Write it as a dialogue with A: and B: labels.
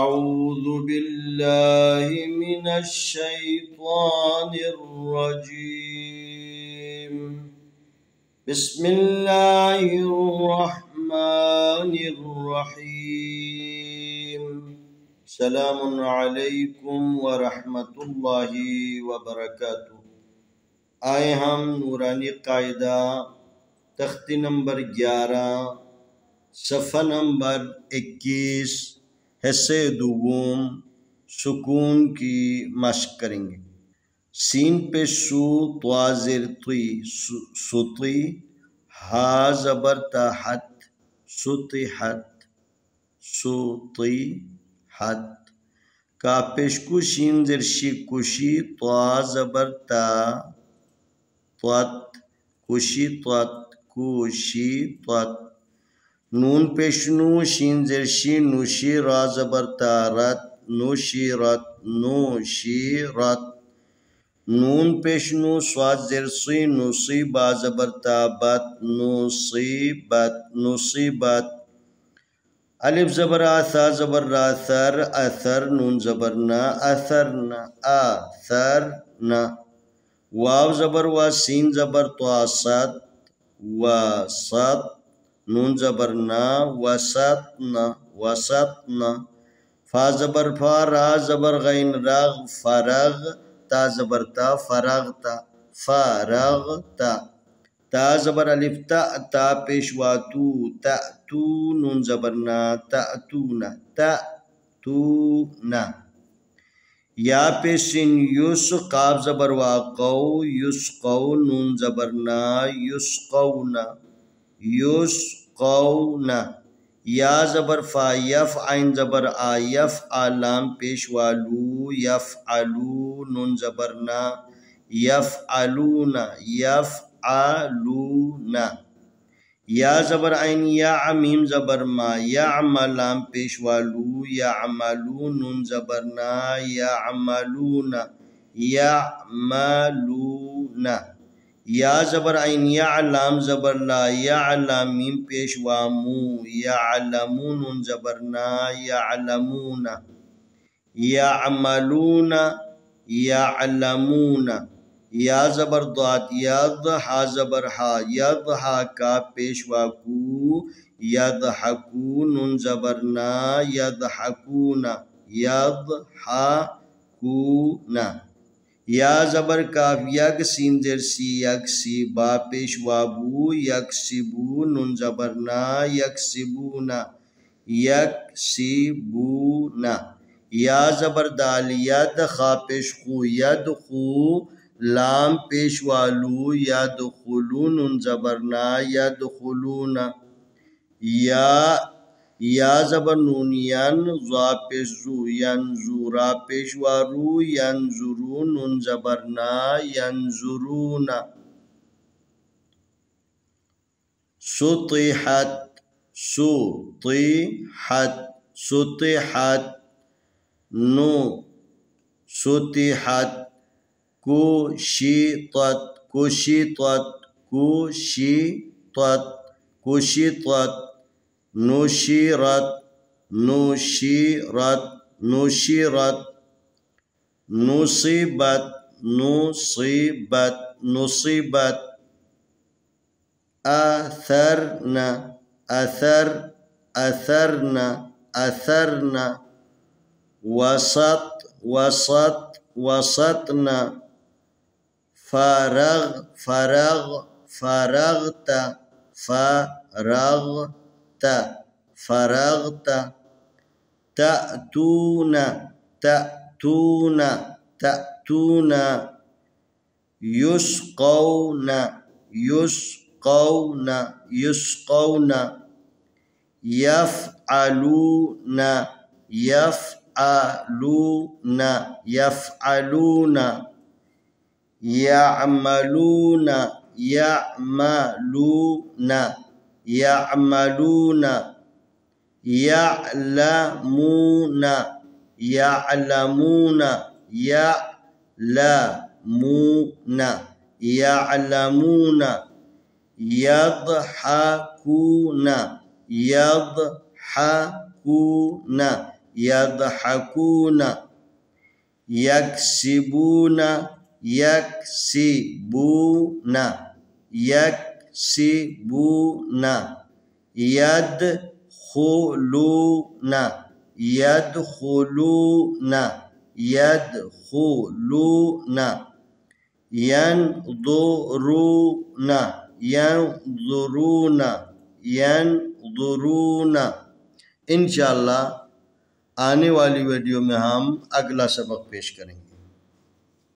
A: أعوذ بالله من الشيطان الرجيم بسم الله الرحمن الرحيم السلام علیکم ورحمۃ اللہ وبرکاتہ۔ آئے ہم نورانی قاعدہ تختی نمبر 11 صفحہ نمبر 21 حصے دوم سکون کی مشق کریں گے۔ سین پہ سو طوا زیر طی سطی، ہا زبر تحت سطحت سطحت، کا پیشکو شین زیر شی کشی، طوا زبر تا طوت کشی طوت کشی طوت، نون پیشنو شین زیر شی نوشی، را زبر تا رت نوشی رت نوشی رت، نون پیشنو سواد زیر سی نوسی، با زبر تا بت نوصیبت نوصیبت، الف زبر آثا زبر را ثر اثر، نون زبر نا اثرنا آثرنا، واو زبر و سین زبر طوا صد وسط، نون زبر نا وسطنا وسطنا، فا زبر فا را زبر غین رغ فرغ، تا زبر تا فرغتا فرغتا، تا زبر الف تا تا پیشوا تو تأتو، نون زبر نا تأتونا تأتونا، یا پیشن یس قاف زبر واقو یسقو، نون زبر نا یسقونا یسقونا، یا زبر فا یف عین زبر آ یف لام پیشوالو یفعلو، نون زبر نا یفعلونا یفعلونا، یا زبر عین یا میم زبر ما یعملام پیشوالو یعملو، نون زبر نا یعملونا یعملونا، یا زبر عین یعلام زبر لا یعلم میم پیشوامو یعلمو، نون زبر نا یعلمونا یعملونا یعلمونا، یا زبر ضاد ید ہا زبر ہا یضحا، کا پیشوا کو یضحکو، نون زبر نا یضحکونا یضحکونا، یا زبر کاف یک سین زیر سی یکسی، با پیشوا بو یکسبو، نون زبر نا یکسبونا یکسبونا، یا زبر دال ید خا پیش خو یدخو، لام پیشوالو یدخلو، نون زبر نا یدخلونا، یا زبر نون ین ضا پیش زو ینزو، را پیشوارو ینظرو، نون زبر نا ینظرونا، سطحت سطحت سطحت، نو سطحت، کشطت کشطت کشطت کشطت، نشرت نشرت نشرت، نصیبت نصیبت نصیبت، اثرنا اثر اثرنا اثرنا، وسط وسط وسطنا، فرغ فرغ فرغت فرغت فرغت، تأتون تأتون تأتون، یسقون یسقون یسقون، یفعلون یفعلون یفعلون، یعملون یعملون یعملون، یعلمون یعلمون یعلمون یعلمون، یضحکون یضحکون يضحكون يكسبون يكسبون يكسبون يدخلون يدخلون يدخلون ينظرون ينظرون ينظرون. انشاءاللہ آنے والی ویڈیو میں ہم اگلا سبق پیش کریں گے.